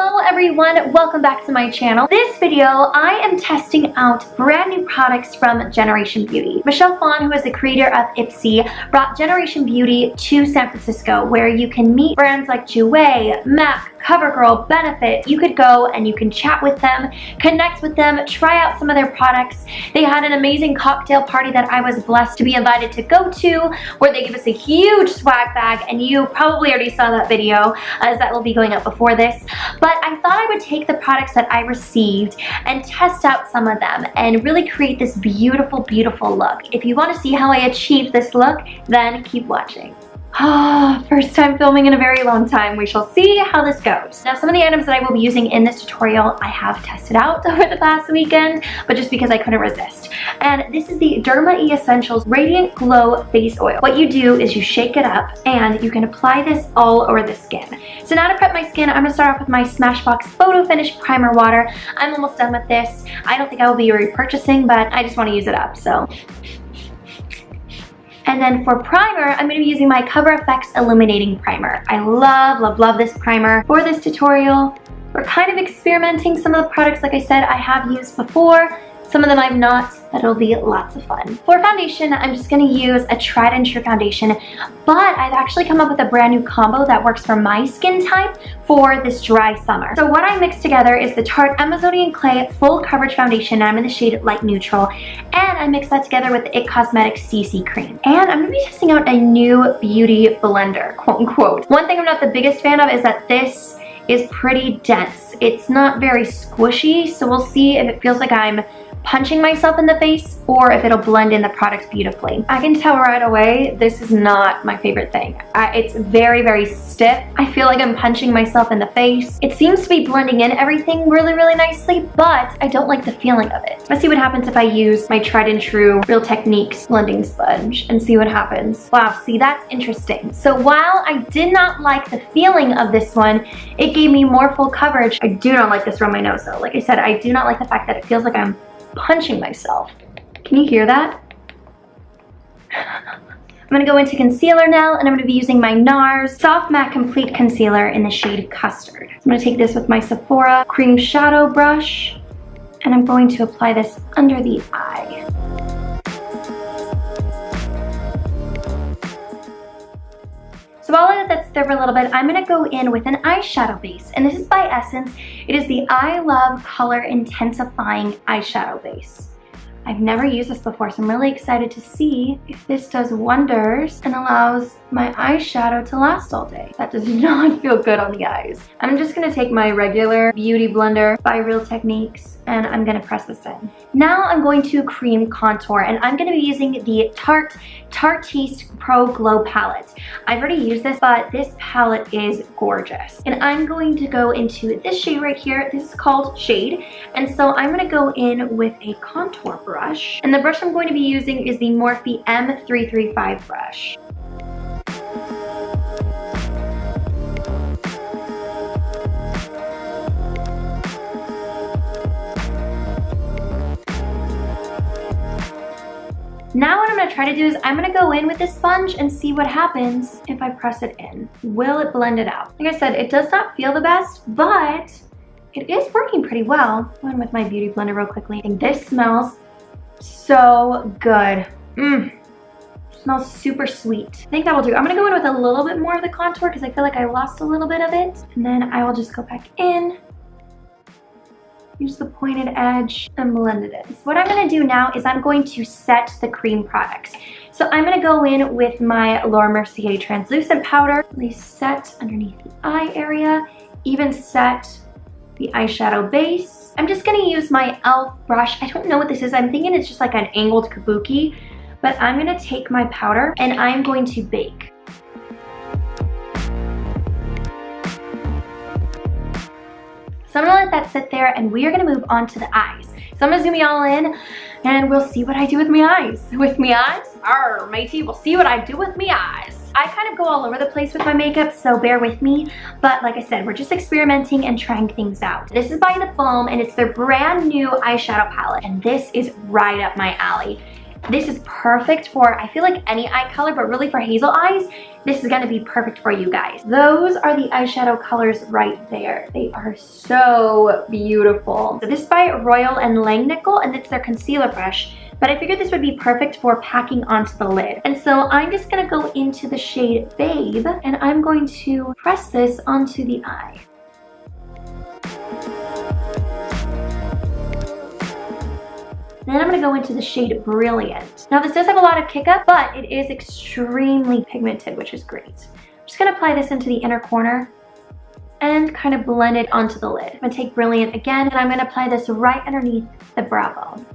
Hello everyone, welcome back to my channel. This video, I am testing out brand new products from Generation Beauty. Michelle Phan, who is the creator of Ipsy, brought Generation Beauty to San Francisco, where you can meet brands like GRWM, MAC, CoverGirl, Benefit. You could go and you can chat with them, connect with them, try out some of their products. They had an amazing cocktail party that I was blessed to be invited to go to, where they give us a huge swag bag, and you probably already saw that video as that will be going up before this. But I thought I would take the products that I received and test out some of them and really create this beautiful, beautiful look. If you want to see how I achieved this look, then keep watching. First time filming in a very long time. We shall see how this goes. Now, some of the items that I will be using in this tutorial I have tested out over the past weekend, but just because I couldn't resist. And this is the Derma E Essentials Radiant Glow Face Oil. What you do is you shake it up and you can apply this all over the skin. So now to prep my skin, I'm gonna start off with my Smashbox Photo Finish Primer Water. I'm almost done with this. I don't think I will be repurchasing, but I just want to use it up, so. And then for primer, I'm going to be using my Cover FX Illuminating Primer. I love, love, love this primer. For this tutorial, we're kind of experimenting some of the products, like I said, I have used before. Some of them I've not, but it'll be lots of fun. For foundation, I'm just gonna use a tried and true foundation, but I've actually come up with a brand new combo that works for my skin type for this dry summer. So what I mixed together is the Tarte Amazonian Clay Full Coverage Foundation. I'm in the shade Light Neutral, and I mixed that together with the IT Cosmetics CC Cream. And I'm gonna be testing out a new beauty blender, quote unquote. One thing I'm not the biggest fan of is that this is pretty dense. It's not very squishy, so we'll see if it feels like I'm punching myself in the face or if it'll blend in the product beautifully. I can tell right away this is not my favorite thing. It's very, very stiff. I feel like I'm punching myself in the face. It seems to be blending in everything really, really nicely, but I don't like the feeling of it. Let's see what happens if I use my tried and true Real Techniques blending sponge and see what happens. Wow, see, that's interesting. So while I did not like the feeling of this one, it gave me more full coverage. I do not like this around my nose though. Like I said, I do not like the fact that it feels like I'm punching myself. Can you hear that? I'm gonna go into concealer now, and I'm gonna be using my NARS Soft Matte Complete Concealer in the shade Custard. I'm gonna take this with my Sephora Cream Shadow Brush, and I'm going to apply this under the eye. So while I let that stir for a little bit, I'm gonna go in with an eyeshadow base, and this is by Essence. It is the I Love Color Intensifying Eyeshadow Base. I've never used this before, so I'm really excited to see if this does wonders and allows my eyeshadow to last all day. That does not feel good on the eyes. I'm just gonna take my regular beauty blender by Real Techniques, and I'm gonna press this in. Now I'm going to cream contour, and I'm gonna be using the Tarteist Pro Glow Palette. I've already used this, but this palette is gorgeous. And I'm going to go into this shade right here. This is called Shade. And so I'm gonna go in with a contour brush. And the brush I'm going to be using is the Morphe M335 brush. Now what I'm gonna try to do is I'm gonna go in with this sponge and see what happens if I press it in. Will it blend it out? Like I said, it does not feel the best, but it is working pretty well. Go in with my beauty blender real quickly. And this smells so good. Smells super sweet. I think that will do. I'm gonna go in with a little bit more of the contour because I feel like I lost a little bit of it. And then I will just go back in, use the pointed edge, and blend it in. So what I'm gonna do now is I'm going to set the cream products. So I'm gonna go in with my Laura Mercier translucent powder, really set underneath the eye area, even set the eyeshadow base. I'm just gonna use my e.l.f. brush. I don't know what this is. I'm thinking it's just like an angled kabuki, but I'm gonna take my powder and I'm going to bake. So I'm gonna let that sit there, and we are gonna move on to the eyes. So I'm gonna zoom you all in, and we'll see what I do with my eyes. With my eyes? Arr, matey, we'll see what I do with my eyes. I kind of go all over the place with my makeup, so bear with me. But like I said, we're just experimenting and trying things out. This is by The Balm, and it's their brand new eyeshadow palette, and this is right up my alley. This is perfect for, I feel like any eye color, but really for hazel eyes, this is gonna be perfect for you guys. Those are the eyeshadow colors right there. They are so beautiful. So this is by Royal and Langnickel, and it's their concealer brush. But I figured this would be perfect for packing onto the lid. And so I'm just gonna go into the shade Babe, and I'm going to press this onto the eye. Then I'm going to go into the shade Brilliant. Now this does have a lot of kick up, but it is extremely pigmented, which is great. I'm just going to apply this into the inner corner and kind of blend it onto the lid. I'm going to take Brilliant again, and I'm going to apply this right underneath the brow bone.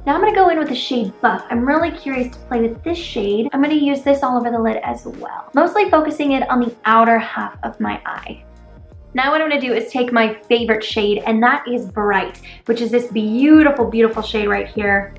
Now I'm going to go in with the shade Buff. I'm really curious to play with this shade. I'm going to use this all over the lid as well, mostly focusing it on the outer half of my eye. Now what I'm gonna do is take my favorite shade, and that is Bright, which is this beautiful, beautiful shade right here.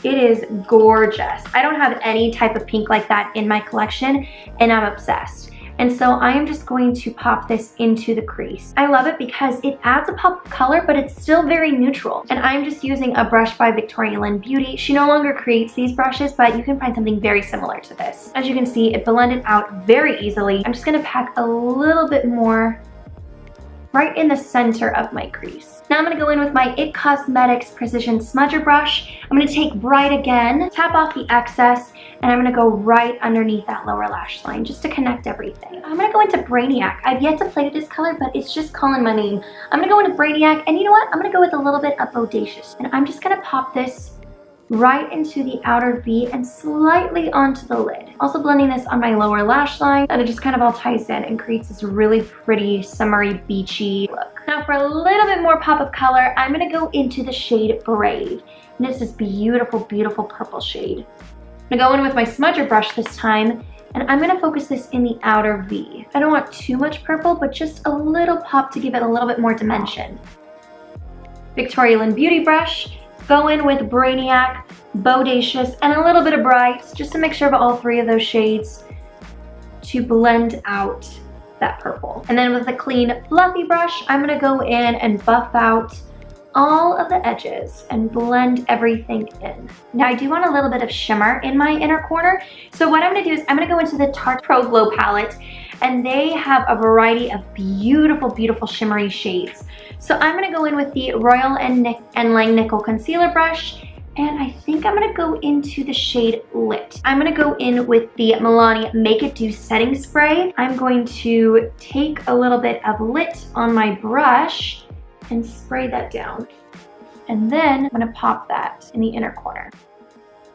It is gorgeous. I don't have any type of pink like that in my collection, and I'm obsessed. And so I am just going to pop this into the crease. I love it because it adds a pop of color, but it's still very neutral. And I'm just using a brush by Victoria Lynn Beauty. She no longer creates these brushes, but you can find something very similar to this. As you can see, it blended out very easily. I'm just gonna pack a little bit more right in the center of my crease. Now I'm going to go in with my IT Cosmetics Precision Smudger brush. I'm going to take Bright again, tap off the excess, and I'm going to go right underneath that lower lash line just to connect everything. I'm going to go into Brainiac. I've yet to play with this color, but it's just calling my name. I'm going to go into Brainiac, and you know what? I'm going to go with a little bit of Bodacious, and I'm just going to pop this right into the outer V and slightly onto the lid. Also blending this on my lower lash line, and it just kind of all ties in and creates this really pretty summery beachy look. Now for a little bit more pop of color, I'm gonna go into the shade Brave. And it's this beautiful, beautiful purple shade. I'm gonna go in with my smudger brush this time, and I'm gonna focus this in the outer V. I don't want too much purple, but just a little pop to give it a little bit more dimension. Victoria Lynn Beauty brush. Go in with Brainiac, Bodacious, and a little bit of Bright, just a mixture of all three of those shades to blend out that purple. And then with the clean, fluffy brush, I'm gonna go in and buff out all of the edges and blend everything in. Now I do want a little bit of shimmer in my inner corner, so what I'm gonna do is I'm gonna go into the Tarte Pro Glow palette, and they have a variety of beautiful, beautiful shimmery shades. So I'm gonna go in with the Royal and Langnickel concealer brush, and I think I'm gonna go into the shade Lit. I'm gonna go in with the Milani Make It Do setting spray. I'm going to take a little bit of Lit on my brush and spray that down. And then I'm gonna pop that in the inner corner.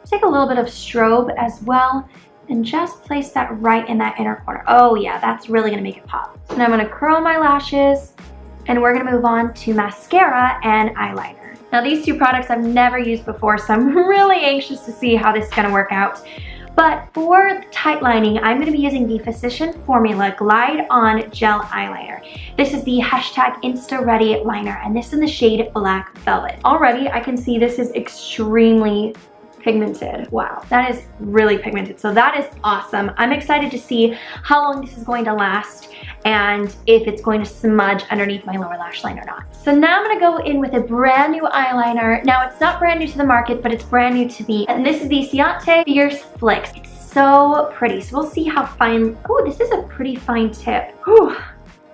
Take a little bit of strobe as well, and just place that right in that inner corner. Oh yeah, that's really gonna make it pop. So now I'm gonna curl my lashes, and we're gonna move on to mascara and eyeliner. Now these two products I've never used before, so I'm really anxious to see how this is gonna work out. But for the tight lining, I'm gonna be using the Physician Formula Glide On Gel Eyeliner. This is the hashtag Insta Ready liner, and this is in the shade Black Velvet. Already I can see this is extremely pigmented. Wow, that is really pigmented. So that is awesome. I'm excited to see how long this is going to last and if it's going to smudge underneath my lower lash line or not. So now I'm gonna go in with a brand new eyeliner. Now it's not brand new to the market, but it's brand new to me. And this is the Ciate Fierce Flicks. It's so pretty. So we'll see how fine, oh, this is a pretty fine tip. Whew.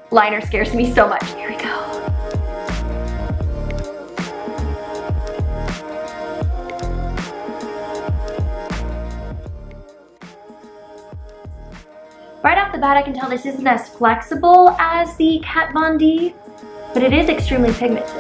Liner scares me so much. Here we go. Right off the bat, I can tell this isn't as flexible as the Kat Von D, but it is extremely pigmented.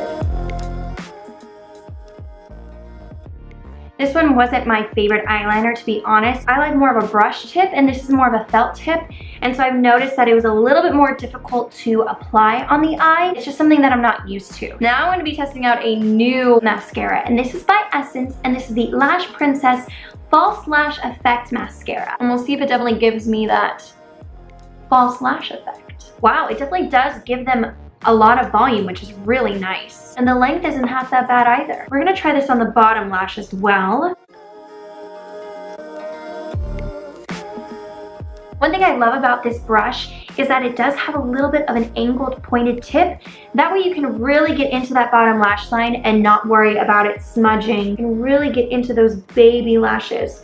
This one wasn't my favorite eyeliner, to be honest. I like more of a brush tip, and this is more of a felt tip, and so I've noticed that it was a little bit more difficult to apply on the eye. It's just something that I'm not used to. Now I'm going to be testing out a new mascara, and this is by Essence, and this is the Lash Princess False Lash Effect Mascara. And we'll see if it definitely gives me that false lash effect. Wow, it definitely does give them a lot of volume, which is really nice. And the length isn't half that bad either. We're gonna try this on the bottom lash as well. One thing I love about this brush is that it does have a little bit of an angled pointed tip. That way you can really get into that bottom lash line and not worry about it smudging. You can really get into those baby lashes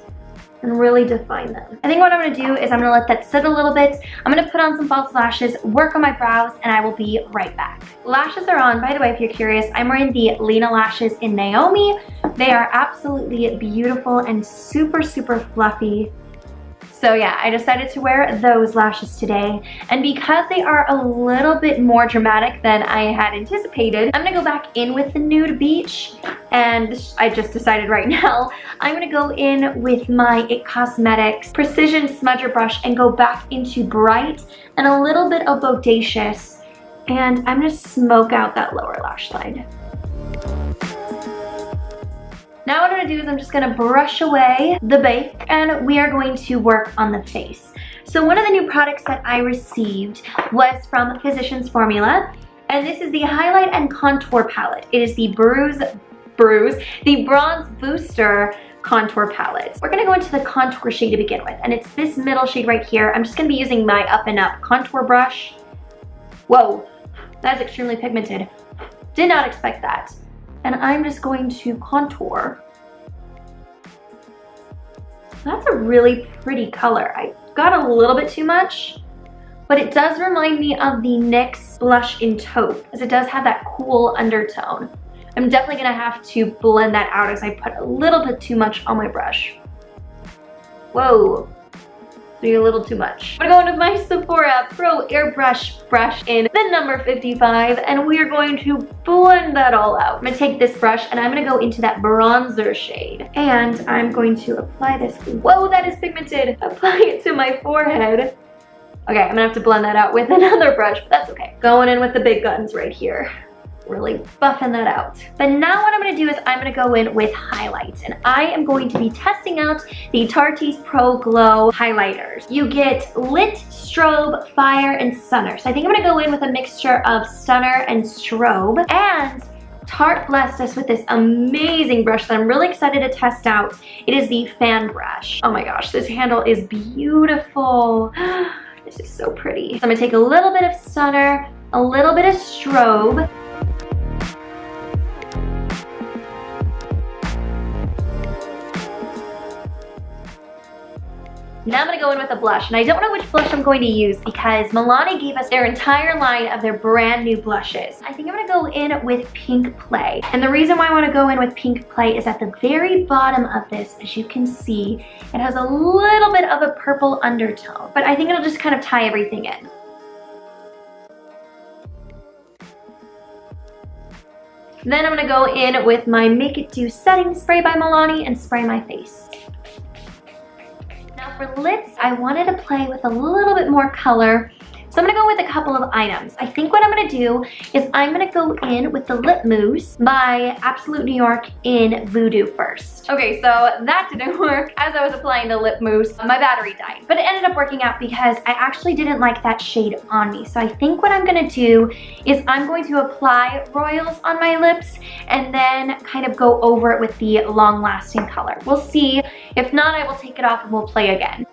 and really define them. I think what I'm gonna do is I'm gonna let that sit a little bit. I'm gonna put on some false lashes, work on my brows, and I will be right back. Lashes are on. By the way, if you're curious, I'm wearing the Lena lashes in Naomi. They are absolutely beautiful and super, super fluffy. So yeah, I decided to wear those lashes today. And because they are a little bit more dramatic than I had anticipated, I'm gonna go back in with the Nude Beach. And I just decided right now, I'm gonna go in with my IT Cosmetics Precision Smudger Brush and go back into Bright and a little bit of Bodacious. And I'm gonna smoke out that lower lash line. Now what I'm gonna do is I'm just gonna brush away the bake and we are going to work on the face. So one of the new products that I received was from Physicians Formula, and this is the Highlight and Contour Palette. It is the the Bronze Booster Contour Palette. We're gonna go into the contour shade to begin with, and it's this middle shade right here. I'm just gonna be using my Up and Up contour brush. Whoa, that is extremely pigmented. Did not expect that. And I'm just going to contour. That's a really pretty color. I got a little bit too much, but it does remind me of the NYX Blush in Taupe, as it does have that cool undertone. I'm definitely gonna have to blend that out as I put a little bit too much on my brush. Whoa. A little too much. I'm going with my Sephora Pro Airbrush brush in the number 55, and we are going to blend that all out. I'm gonna take this brush and I'm gonna go into that bronzer shade, and I'm going to apply this. Whoa, that is pigmented. Apply it to my forehead. Okay, I'm gonna have to blend that out with another brush, but that's okay. Going in with the big guns right here. Really buffing that out. But now what I'm gonna do is I'm gonna go in with highlights, and I am going to be testing out the Tarte's Pro Glow highlighters. You get Lit, Strobe, Fire, and Stunner. So I think I'm gonna go in with a mixture of Stunner and Strobe, and Tarte blessed us with this amazing brush that I'm really excited to test out. It is the Fan Brush. Oh my gosh, this handle is beautiful. This is so pretty. So I'm gonna take a little bit of Stunner, a little bit of Strobe, now I'm gonna go in with a blush, and I don't know which blush I'm going to use because Milani gave us their entire line of their brand new blushes. I think I'm gonna go in with Pink Play. And the reason why I wanna go in with Pink Play is at the very bottom of this, as you can see, it has a little bit of a purple undertone, but I think it'll just kind of tie everything in. Then I'm gonna go in with my Make It Do setting spray by Milani and spray my face. Now for lips, I wanted to play with a little bit more color, so I'm gonna go with a couple of items. I think what I'm gonna do is I'm gonna go in with the Lip Mousse by Absolute New York in Voodoo first. Okay, so that didn't work. As I was applying the lip mousse, my battery died. But it ended up working out because I actually didn't like that shade on me. So I think what I'm gonna do is I'm going to apply Royals on my lips and then kind of go over it with the long-lasting color. We'll see. If not, I will take it off and we'll play again.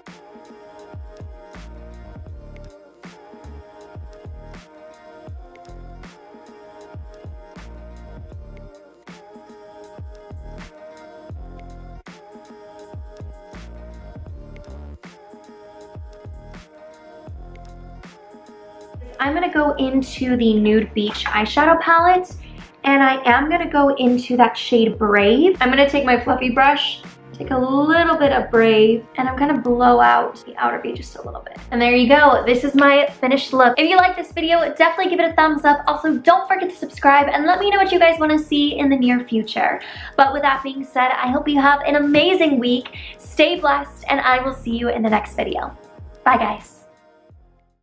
I'm gonna go into the Nude Beach eyeshadow palette, and I am gonna go into that shade Brave. I'm gonna take my fluffy brush, take a little bit of Brave, and I'm gonna blow out the outer V just a little bit. And there you go, this is my finished look. If you like this video, definitely give it a thumbs up. Also, don't forget to subscribe and let me know what you guys wanna see in the near future. But with that being said, I hope you have an amazing week. Stay blessed, and I will see you in the next video. Bye guys.